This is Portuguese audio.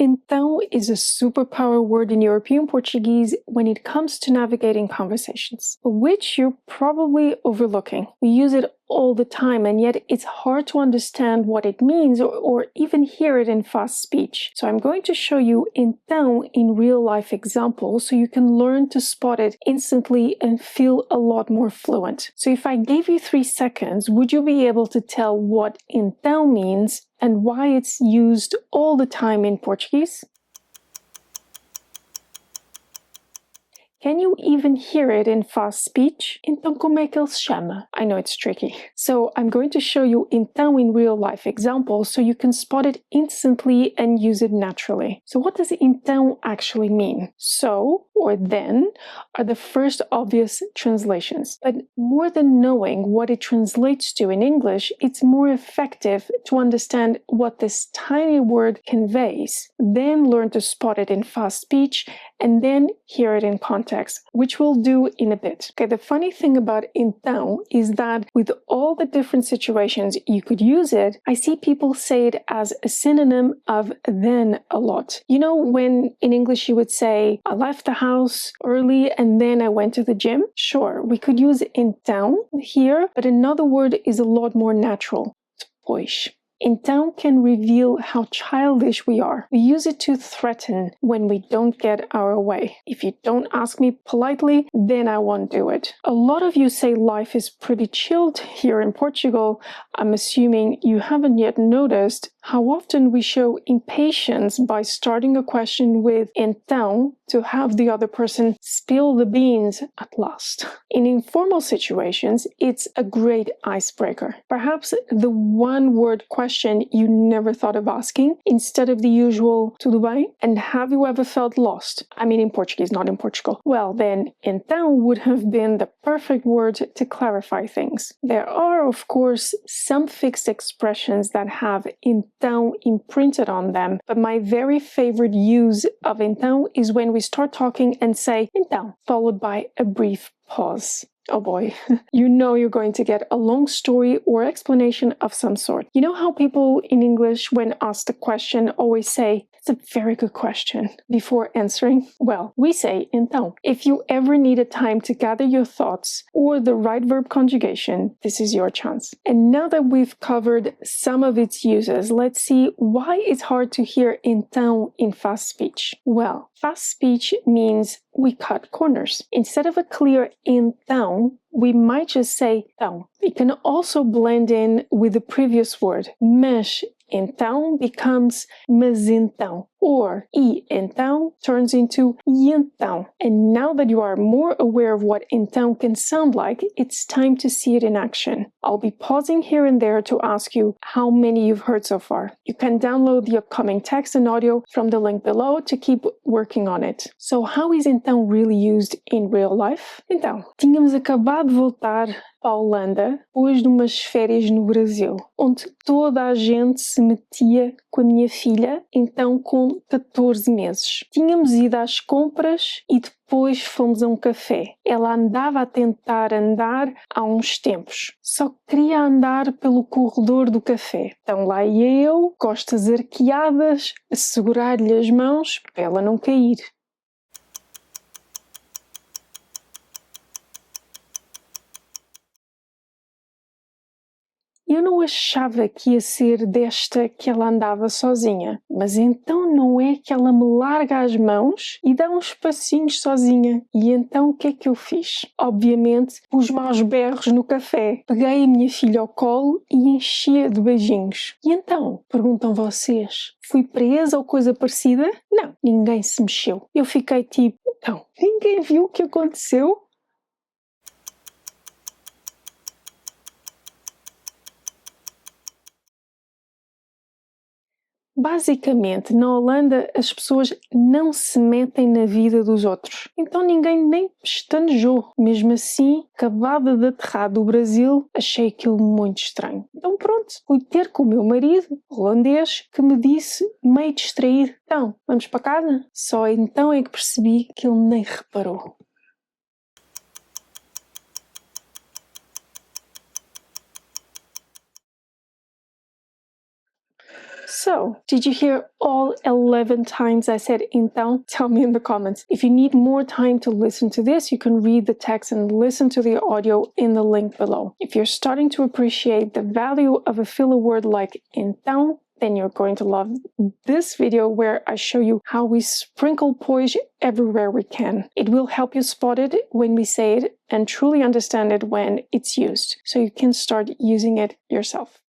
Então is a superpower word in European Portuguese when it comes to navigating conversations, which you're probably overlooking. We use it all the time, and yet it's hard to understand what it means or even hear it in fast speech. So I'm going to show you então in real-life examples so you can learn to spot it instantly and feel a lot more fluent. So if I gave you 3 seconds, would you be able to tell what então means and why it's used all the time in Portuguese? Can you even hear it in fast speech? Então como é que ele se chama? I know it's tricky. So I'm going to show you então in real life examples so you can spot it instantly and use it naturally. So what does então actually mean? So or then are the first obvious translations. But more than knowing what it translates to in English, it's more effective to understand what this tiny word conveys, then learn to spot it in fast speech, and then hear it in context, which we'll do in a bit. Okay, the funny thing about então is that with all the different situations you could use it, I see people say it as a synonym of then a lot. You know, when in English you would say, I left the house early and then I went to the gym? Sure, we could use então here, but another word is a lot more natural. Depois. Então can reveal how childish we are. We use it to threaten when we don't get our way. If you don't ask me politely, then I won't do it. A lot of you say life is pretty chilled here in Portugal. I'm assuming you haven't yet noticed how often we show impatience by starting a question with então to have the other person spill the beans at last. In informal situations, it's a great icebreaker. Perhaps the one-word question you never thought of asking instead of the usual tudo bem? And have you ever felt lost? I mean in Portuguese, not in Portugal. Well, then então would have been the perfect word to clarify things. There are, of course, some fixed expressions that have então imprinted on them, but my very favorite use of então is when we start talking and say então, followed by a brief pause. Oh boy, you know you're going to get a long story or explanation of some sort. You know how people in English, when asked a question, always say, it's a very good question, before answering? Well, we say então. If you ever need a time to gather your thoughts or the right verb conjugation, this is your chance. And now that we've covered some of its uses, let's see why it's hard to hear então in fast speech. Well, fast speech means we cut corners. Instead of a clear então, we might just say tão. It can also blend in with the previous word, mas então becomes mas então, or e então turns into e então. And now that you are more aware of what então can sound like, it's time to see it in action. I'll be pausing here and there to ask you how many you've heard so far. You can download the upcoming text and audio from the link below to keep working on it. So how is então really used in real life? Então, tínhamos acabado de voltar para a Holanda depois de umas férias no Brasil, onde toda a gente se metia com a minha filha, então com 14 meses. Tínhamos ido às compras e depois fomos a um café. Ela andava a tentar andar há uns tempos, só queria andar pelo corredor do café. Então lá ia eu, costas arqueadas, a segurar-lhe as mãos para ela não cair. Eu não achava que ia ser desta que ela andava sozinha, mas então não é que ela me larga as mãos e dá uns passinhos sozinha. E então o que é que eu fiz? Obviamente pus-me aos berros no café, peguei a minha filha ao colo e enchi-a de beijinhos. E então, perguntam vocês, fui presa ou coisa parecida? Não, ninguém se mexeu. Eu fiquei tipo, então, ninguém viu o que aconteceu? Basicamente, na Holanda, as pessoas não se metem na vida dos outros. Então ninguém nem pestanejou. Mesmo assim, acabada de aterrar do Brasil, achei aquilo muito estranho. Então pronto, fui ter com o meu marido, holandês, que me disse, meio distraído, então, vamos para casa? Só então é que percebi que ele nem reparou. So, did you hear all 11 times I said então? Tell me in the comments. If you need more time to listen to this, you can read the text and listen to the audio in the link below. If you're starting to appreciate the value of a filler word like então, then you're going to love this video where I show you how we sprinkle pois everywhere we can. It will help you spot it when we say it and truly understand it when it's used, so you can start using it yourself.